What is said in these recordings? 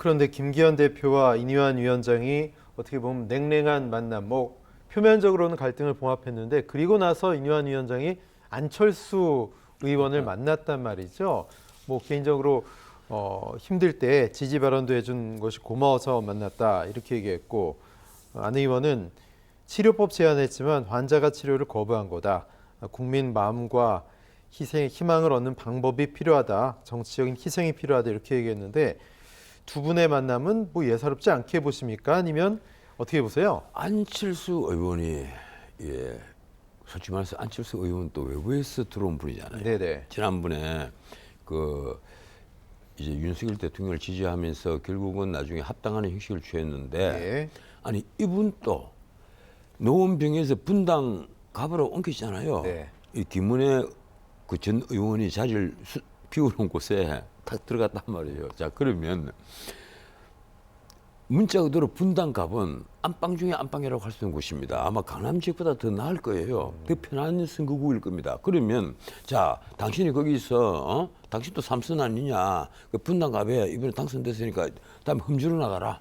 그런데 김기현 대표와 이니환 위원장이 어떻게 보면 냉랭한 만남, 뭐 표면적으로는 갈등을 봉합했는데 그리고 나서 이니환 위원장이 안철수 의원을 만났단 말이죠. 뭐 개인적으로 힘들 때 지지 발언도 해준 것이 고마워서 만났다 이렇게 얘기했고 안 의원은 치료법 제안했지만 환자가 치료를 거부한 거다. 국민 마음과 희망을 얻는 방법이 필요하다. 정치적인 희생이 필요하다 이렇게 얘기했는데 두 분의 만남은 뭐 예사롭지 않게 보십니까? 아니면 어떻게 보세요? 안철수 의원이 솔직히 말해서 안철수 의원 또 외부에서 들어온 분이잖아요. 네네. 지난번에 이제 윤석열 대통령을 지지하면서 결국은 나중에 합당하는 형식을 취했는데 네. 아니 이분 또 노원병에서 분당 갑으로 옮기잖아요. 네. 이 김은혜 그 전 의원이 자리를 비워놓은 곳에 탁 들어갔단 말이에요. 자 그러면 문자 그대로 분당 갑은 안방 중에 안방이라고 할 수 있는 곳입니다. 아마 강남 지역보다 더 나을 거예요. 더 편한 선거구일 겁니다. 그러면 자 당신이 거기서 당신도 삼선 아니냐? 그 분당 갑에 이번에 당선됐으니까 다음에 험주로 나가라.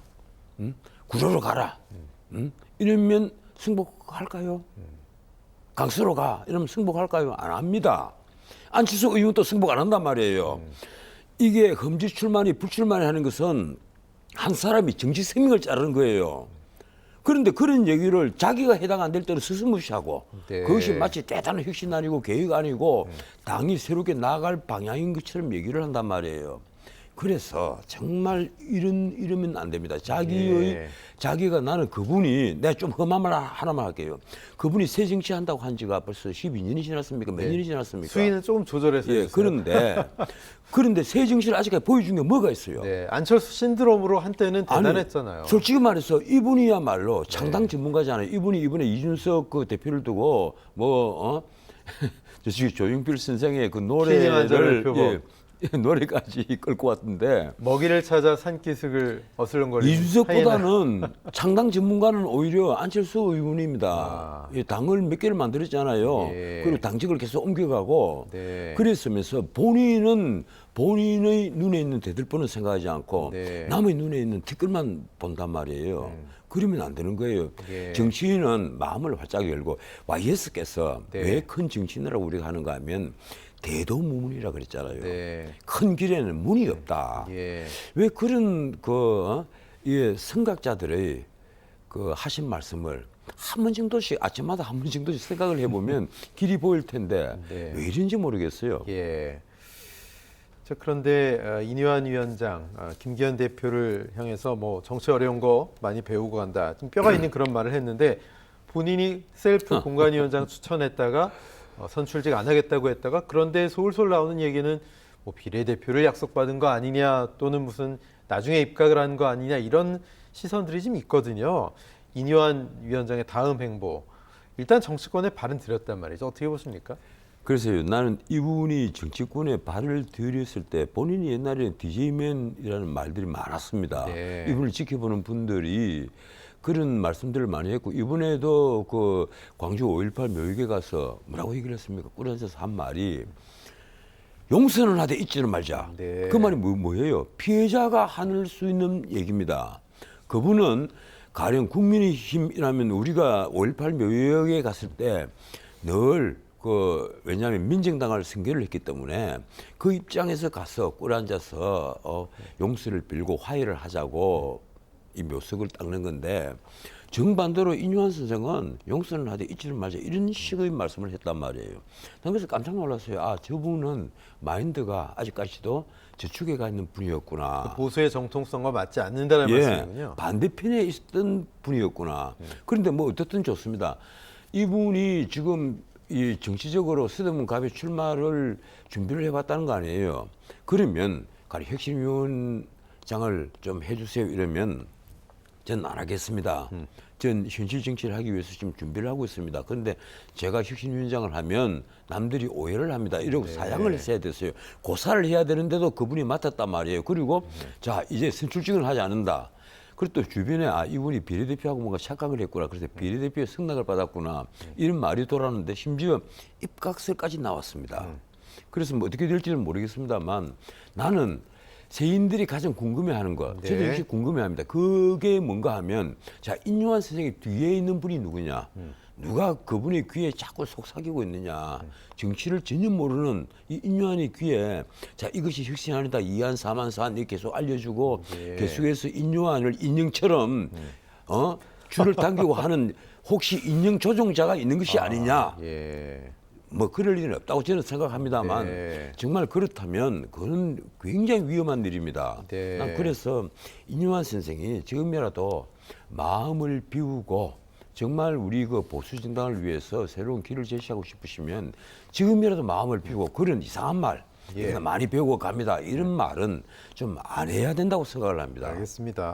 응? 구로로 가라. 응? 이러면 승복할까요? 강서로 가. 이러면 승복할까요? 안 합니다. 안철수 의원도 승복 안 한단 말이에요. 이게 험지 출마니 불출마니 하는 것은 한 사람이 정치 생명을 자르는 거예요. 그런데 그런 얘기를 자기가 해당 안 될 때는 스스무시하고 네. 그것이 마치 대단한 혁신 아니고 계획 아니고 당이 새롭게 나아갈 방향인 것처럼 얘기를 한단 말이에요. 그래서 정말 이러면 안 됩니다. 자기가 나는 그분이 내가 좀 험한 말 하나만 할게요. 그분이 새 정치한다고 한 지가 벌써 12년이 지났습니까? 몇 년이 지났습니까? 수위는 조금 조절해서 예, 해주세요. 그런데 새 정치를 아직까지 보여준 게 뭐가 있어요? 네. 안철수 신드롬으로 한때는 대단했잖아요. 아니, 솔직히 말해서 이분이야말로 창당 전문가잖아요. 이분이 이번에 이준석 그 대표를 두고 저기 조용필 선생의 그 노래를 노래까지 끌고 왔던데 먹이를 찾아 산기슭을 어슬렁거리는 이준석보다는 창당 전문가는 오히려 안철수 의원입니다. 아. 당을 몇 개를 만들었잖아요. 예. 그리고 당직을 계속 옮겨가고 네. 그랬으면서 본인은 본인의 눈에 있는 대들보는 생각하지 않고 네. 남의 눈에 있는 티끌만 본단 말이에요. 그러면 안 되는 거예요. 예. 정치인은 마음을 활짝 열고 YS께서 네. 왜 큰 정치인이라고 우리가 하는가 하면 대도무문이라 그랬잖아요. 네. 큰 길에는 문이 없다. 예. 왜 그런 선각자들의 하신 말씀을 한 번 정도씩 아침마다 한 번 정도씩 생각을 해보면 길이 보일 텐데 네. 왜 이런지 모르겠어요. 예. 자, 그런데 이니환 위원장, 김기현 대표를 향해서 뭐 정치 어려운 거 많이 배우고 간다. 좀 뼈가 있는 그런 말을 했는데 본인이 셀프 공관위원장 추천했다가 선출직 안 하겠다고 했다가 그런데 솔솔 나오는 얘기는 뭐 비례대표를 약속받은 거 아니냐 또는 무슨 나중에 입각을 한 거 아니냐 이런 시선들이 좀 있거든요. 이니환 위원장의 다음 행보. 일단 정치권에 발은 들였단 말이죠. 어떻게 보십니까? 그래서요, 나는 이분이 정치권에 발을 들였을 때 본인이 옛날에 DJ맨이라는 말들이 많았습니다. 네. 이분을 지켜보는 분들이 그런 말씀들을 많이 했고 이번에도 그 광주 5.18 묘역에 가서 뭐라고 얘기를 했습니까? 꿀 앉아서 한 말이 용서는 하되 잊지는 말자. 네. 그 말이 뭐예요? 피해자가 할 수 있는 얘기입니다. 그분은 가령 국민의힘이라면 우리가 5.18 묘역에 갔을 때 늘 왜냐하면 민정당을 승계를 했기 때문에 그 입장에서 가서 꿀 앉아서 용서를 빌고 화해를 하자고 이 묘석을 닦는 건데 정반대로 이니환 선생은 용서는 하되 잊지는 말자 이런 식의 말씀을 했단 말이에요. 난 그래서 깜짝 놀랐어요. 아, 저분은 마인드가 아직까지도 저축에 가 있는 분이었구나. 보수의 정통성과 맞지 않는다는 말씀이군요. 반대편에 있었던 분이었구나. 그런데 뭐 어떻든 좋습니다. 이분이 지금 이 정치적으로 서대문 갑에 출마를 준비를 해봤다는 거 아니에요. 그러면 가령 혁신위원장을 좀 해주세요 이러면 전 안 하겠습니다. 전 현실 정치를 하기 위해서 지금 준비를 하고 있습니다. 그런데 제가 혁신위원장을 하면 남들이 오해를 합니다. 이러고 사양을 했어야 됐어요. 고사를 해야 되는데도 그분이 맡았단 말이에요. 그리고 자 이제 선출직을 하지 않는다. 그리고 또 주변에 이분이 비례대표하고 뭔가 착각을 했구나. 그래서 비례대표에 승낙을 받았구나. 이런 말이 돌았는데 심지어 입각서까지 나왔습니다. 그래서 뭐 어떻게 될지는 모르겠습니다만 나는 세인들이 가장 궁금해하는 것, 저도 네. 역시 궁금해합니다. 그게 뭔가 하면 자 인요한 선생님 뒤에 있는 분이 누구냐? 누가 그분의 귀에 자꾸 속삭이고 있느냐? 정치를 전혀 모르는 이 인요한의 귀에 자 이것이 혁신아니다 이한 사만산 이렇게 계속 알려주고 네. 계속해서 인요한을 인형처럼 줄을 당기고 하는 혹시 인형 조종자가 있는 것이 아니냐? 예. 뭐 그럴 일은 없다고 저는 생각합니다만 네. 정말 그렇다면 그건 굉장히 위험한 일입니다. 네. 난 그래서 인유한 선생이 지금이라도 마음을 비우고 정말 우리 그 보수 정당을 위해서 새로운 길을 제시하고 싶으시면 지금이라도 마음을 비우고 그런 이상한 말 예. 많이 배우고 갑니다. 이런 말은 좀 안 해야 된다고 생각을 합니다. 알겠습니다.